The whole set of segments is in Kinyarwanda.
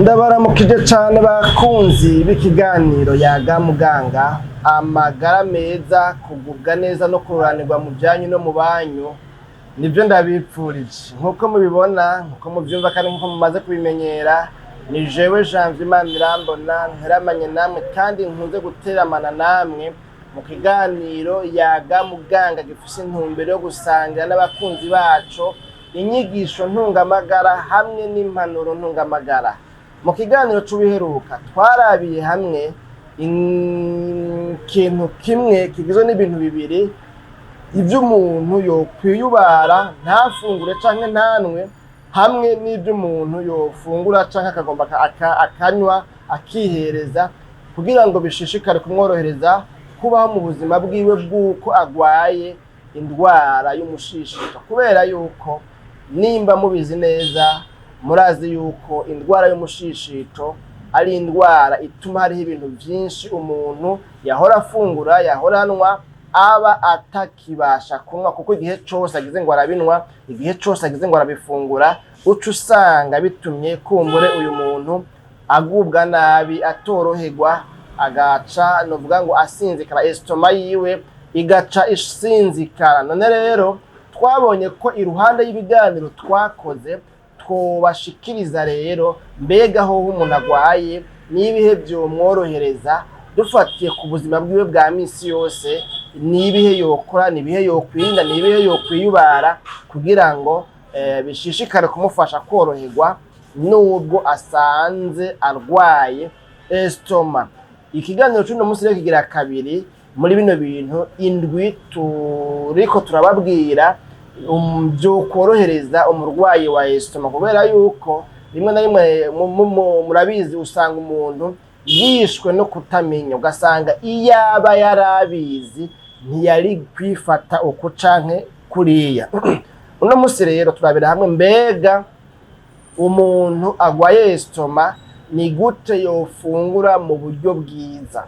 Ndabaramukije cyane bakunzi b'ikiganiro Yaga Muganga, amagara meza, kugubwa neza no kururanirwa mu byanyu no mu banyu, nibyo ndabipfurije. Nkuko mubibona, nkuko mubyumva kandi nkuko mumaze kubimenyera, ni jewe Janvier Manirambona nteramanye namwe kandi nkunze guteramana namwe mu kiganiro Yaga Muganga gifise intumbero yo gusangira n'abakunzi bacu inyigisho ntungamagara hamwe n'impanuro ntungamagara. Mu kiganiro cy'ubiheruka twarabiye hamwe ikintu kimwe kigizwe n'ibintu bibiri iby'umuntu yokwiyubara ntafungure canke ntanwe, hamwe n'iby'umuntu yofungura canke akagomba akanywa akihereza kugira ngo bishishikare kumworohereza kubaho mu buzima bwiwe bw'uko agwaye indwara y'umushishito. Kubera yuko nimba mubizi neza, murazi yuko indwara y'umushishito ari indwara ituma hariho ibintu byinshi umuntu yahora afungura yahora anywa aba atakibasha kunywa, kuko igihe cyose agize ngo arabinwa, igihe cyose agize ngo arabifungura, uca usanga bitumye kumbure uyu muntu agubwa nabi, atoroherwa, agaca novuga ngo asinzikara, estoma yiwe igaca isinzikara. None rero twabonye ko iruhande y'ibiganiro twakoze twobashikiriza rero mbega ho umuntu agwaye n'ibihe byomworohereza dufatiye ku buzima bwiwe bwa misi yose, n'ibihe yokora, n'ibihe yokwirinda, n'ibihe yokwiyubara kugira ngo bishishikare kumufasha koroherwa nubwo asanze arwaye estoma. Ikiganiro cy'uno munsi rero kigira kabiri muri bino bintu indwi turiko turababwira byo korohereza umurwayi wa estoma, kubera yuko rimwe na rimwe murabizi usanga umuntu yishwe no kutamenya, ugasanga iyaba yarabizi ntiyari kwifata uko canke kuriya. Uno munsi rero turabira hamwe mbega umuntu agwaye estoma ni gute yofungura mu buryo bwiza.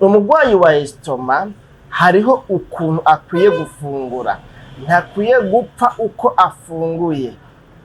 Umurwayi wa estoma hariho ukuntu akwiye gufungura, ntakwiye gupfa uko afunguye.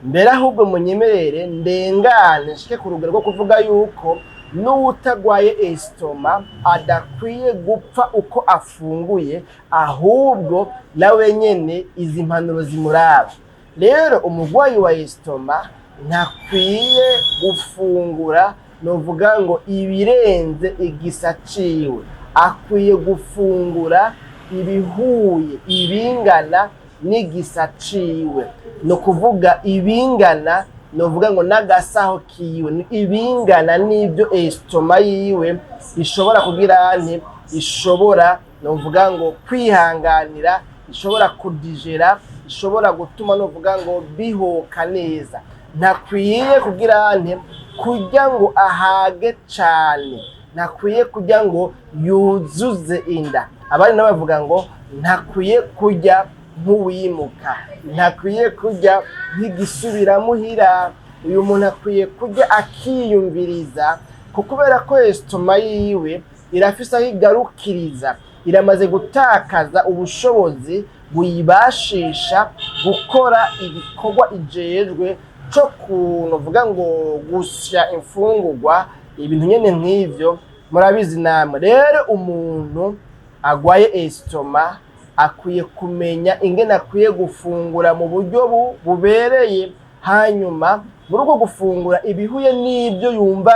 Mbere ahubwo munyemerere ndengane nshike ku rugero rwo kuvuga yuko n'utagwaye estoma adakwiye gupfa uko afunguye, ahubwo nawe nyene izi mpanuro zimuraba. Rero umurwayi wa estoma ntakwiye gufungura novuga ngo ibirenze igisa ciwe, akwiye gufungura ibihuye, ibingana n'igisa ciwe, no kuvuga ibingana novuga ngo n'agasaho kiwe, ibingana n'ibyo estoma yiwe ishobora kugira nti ishobora novuga ngo kwihanganira, ishobora kudigera, ishobora gutuma novuga ngo bihoka neza. Ntakwiye kugira nti kurya ngo ahage cyane, ntakwiye kurya ngo yuzuze inda. Abandi nabo bavuga ngo ntakwiye kurya nk'uwimuka, ntakwiye kurya nk'igisubira muhira. Uyu muntu akwiye kurya akiyumviriza, kubera ko estoma yiwe irafise aho igarukiriza, iramaze gutakaza ubushobozi buyibashisha gukora ibikorwa ijejwe cyo kuvuga ngo gusya imfungurwa, ibintu nyene nk'ivyo murabizi namwe. Rero umuntu agwaye estoma akwiye kumenya ingene akwiye gufungura mu buryo bubereye, hanyuma muri uko gufungura ibihuye n'ibyo yumva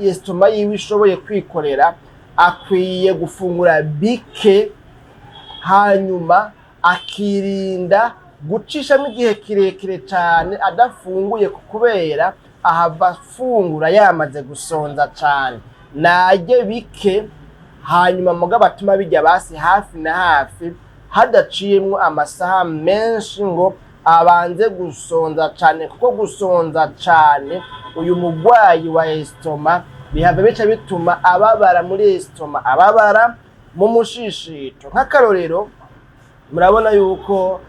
estoma yiwe ishoboye kwikorera, akwiye gufungura bike, hanyuma akirinda gucishamo igihe kirekire cyane adafunguye, kubera ahava afungura yamaze gusonza cyane. Narye bike, hanyuma mugabo atuma bijya basi hafi na hafi, hadaciyemwo amasaha menshi ngo abanze gusonza cyane, kuko gusonza cyane uyu murwayi wa estoma bihava bica bituma ababara muri estoma, ababara mu mushishito. Nk'akarorero murabona yuko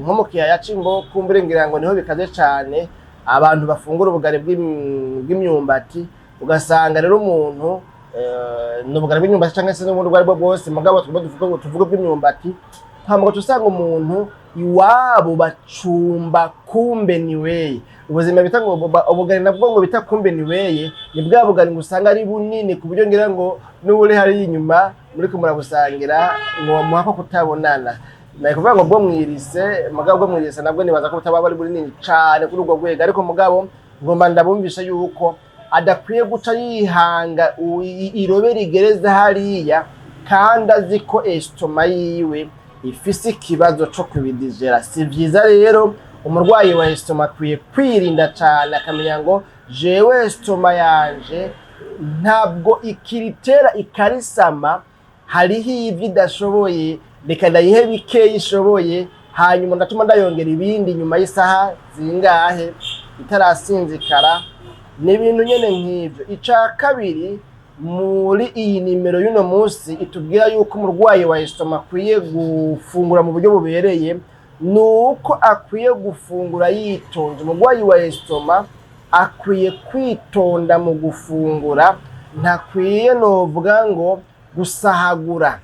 nko mu kiyaya c'Imbo kumbure ngira ngo niho bikaze cyane abantu bafungura ubugari bw'imyumbati, ugasanga rero umuntu n'ubugari bw'imyumbati cyangwa se n'ubundi bwo bwose, mugabo tuvuga bw'imyumbati, hama usanga umuntu iwabo bacumba kumbe niweye. Ubuzima bita ngo ubugari nabwo ngo bita kumbe niweye ni bwa bugari ngo usanga ari bunini ku buryo ngira ngo n'ubure hari inyuma muri ko murabusangira ngo muhako kutabonana. Na kuvuga ngo bwo mwirise mugabo bwo mwirise nabwo nibaza ko butababa ari bunini cyane kuri ubwo gwega, ariko mugabo ngomba ndabumvisha yuko adakwiye guca yihanga irobe rigereza hariya kandi azi ko estoma yiwe ifise ikibazo cyo kubidijera. Si byiza rero umurwayi wa estoma akwiye kwirinda cyane akamenya ngo jewe estoma yanje ntabwo ikiritera ikarisama, hariho ivyo idashoboye reka ndayihe bikeyi ishoboye hanyuma ndatuma ndayongera ibindi nyuma y'isaha zingahe itarasinzikara. N'ibintu nyene nk'ivyo. Ica kabiri muri iyi nimero y'uno munsi itubwira yuko umurwayi wa estoma akwiye gufungura mu buryo bubereye, nuko akwiye gufungura yitonze. Umurwayi wa estoma akwiye kwitonda mu gufungura, ntakwiye novuga ngo gusahagura,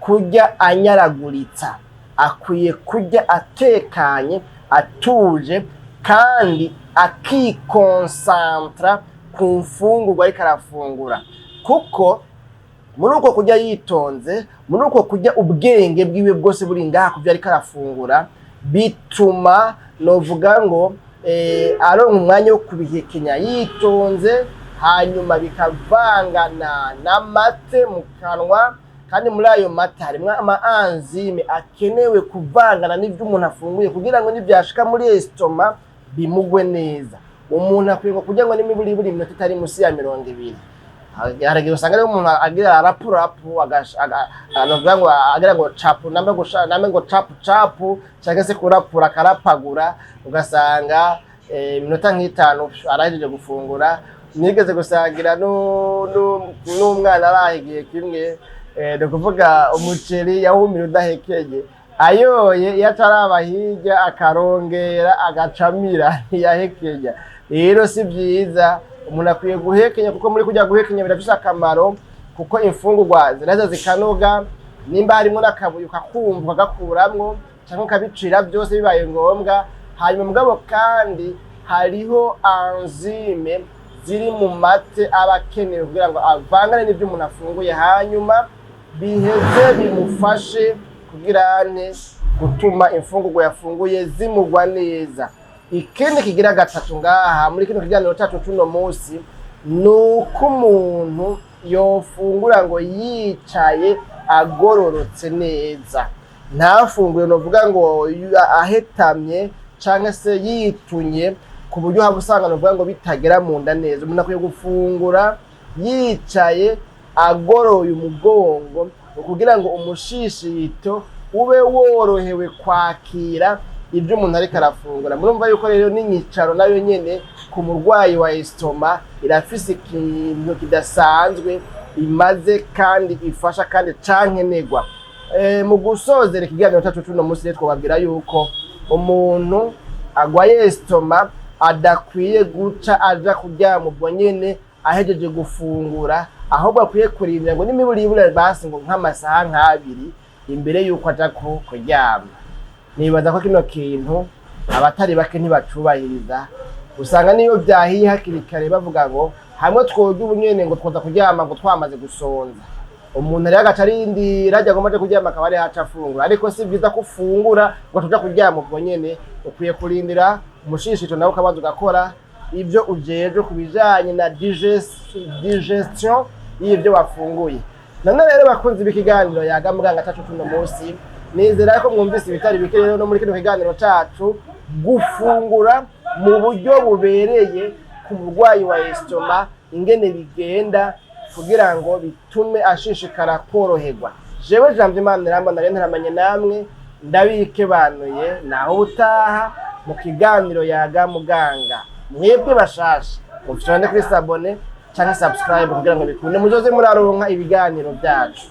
kurya anyaraguritsa. Akwiye kurya atekanye, atuje kandi akikonsantra ku mfungurwa ariko arafungura, kuko muri uko kurya yitonze, muri uko kurya ubwenge bwiwe bwose buri ngaha kuvyo ariko arafungura, bituma novuga ngo aronka umwanya wo kubihekenya yitonze, hanyuma bikavangana n'amate mu kanwa, kandi muri ayo mata harimwo ama-enzyme akenewe kuvangana n'ivyo umuntu afunguye kugira ngo nivyashika muri estoma bimugwe neza. Umuntu akwiye kugira ngo n'imiburiburi iminota itari musi ya 20. Haragiye usanga rero umuntu agira rapurapu anovuga ngo agira ngo chapu nambe ngo chapu cyangwa se kurapura karapagura, ugasanga iminota nk'itanu arahejeje gufungura. Nigeze gusangira n'umwana arahigiye kimwe no kuvuga umuceri yawumira udahekeye, ayoye yataraba hirya akarongera agacamira yahekenya. Rero si byiza, umuntu akwiye guhekenya kuko muri kujya guhekenya birafise akamaro, kuko imfungurwa ziraza zikanoga. Nimba harimo n'akabuye ukakumva gakuramwo cyangwa ukabicira byose bibaye ngombwa. Hanyuma mugabo kandi hariho enzyme ziri mu mate abakenewe kugira ngo avangane n'ibyo umuntu afunguye, hanyuma biheze bimufashe kugira gutuma imfungurwa yafunguye zimugwa neza. Ikindi kigira gatatu ngaha muri kino kiganiro cyacu cuno munsi, nuko umuntu yofungura ngo yicaye agororotse neza, ntafungure novuga ngo ahetamye canke se yitunye ku buryo haba usanga novuga ngo bitagera mu nda neza. Umuntu akwiye gufungura yicaye agoroye umugongo kugira ngo umushishito ube worohewe kwakira ibyo umuntu ariko arafungura. Murumva yuko rero n'inyicaro nayo nyene ku murwayi wa estoma irafise ikintu kidasanzwe imaze kandi ifasha kandi cankenegwa. Mu gusozera ikiganiro cyacu cuno munsi rero twababwira yuko umuntu agwaye estoma adakwiye guca aja kuryama ubwo nyene ahejeje gufungura, ahubwo akwiye kurinda ngo n'imiburibure basi ngo nk'amasaha nk'abiri imbere yuko aja kuryama. Nibaza ko kino kintu abatari bake ntibacubahiriza, usanga niyo byahiye hakiri kare bavuga ngo hamwe twoga ubunyene ngo twoza kuryama ngo twamaze gusonza. Umuntu rero agacarindira ajya ngomaje kuryama akaba ari haca afungura, ariko si byiza kufungura ngo tuja kuryama ubwo nyene. Ukwiye kurindira umushishito nawe ukabanza ugakora ibyo ujeje kubijanye na digestion y'ibyo wafunguye. None rero bakunze ibikiganiro yaga muganga cyacu cuno munsi, nizera ko mwumvise ibitari bike rero no muri kino kiganiro cyacu gufungura mu buryo bubereye ku murwayi wa estoma, ingene bigenda kugira ngo bitume ashishikara koroherwa. Jewe Jambo Imana irambona rero ntaramanye namwe, ndabike banuye naho utaha mu kiganiro yaga muganga. Mwebwe bashasha mufite kuri sabone cyangwa subscribe kugira ngo bikunde muzoze muraronka ibiganiro byacu.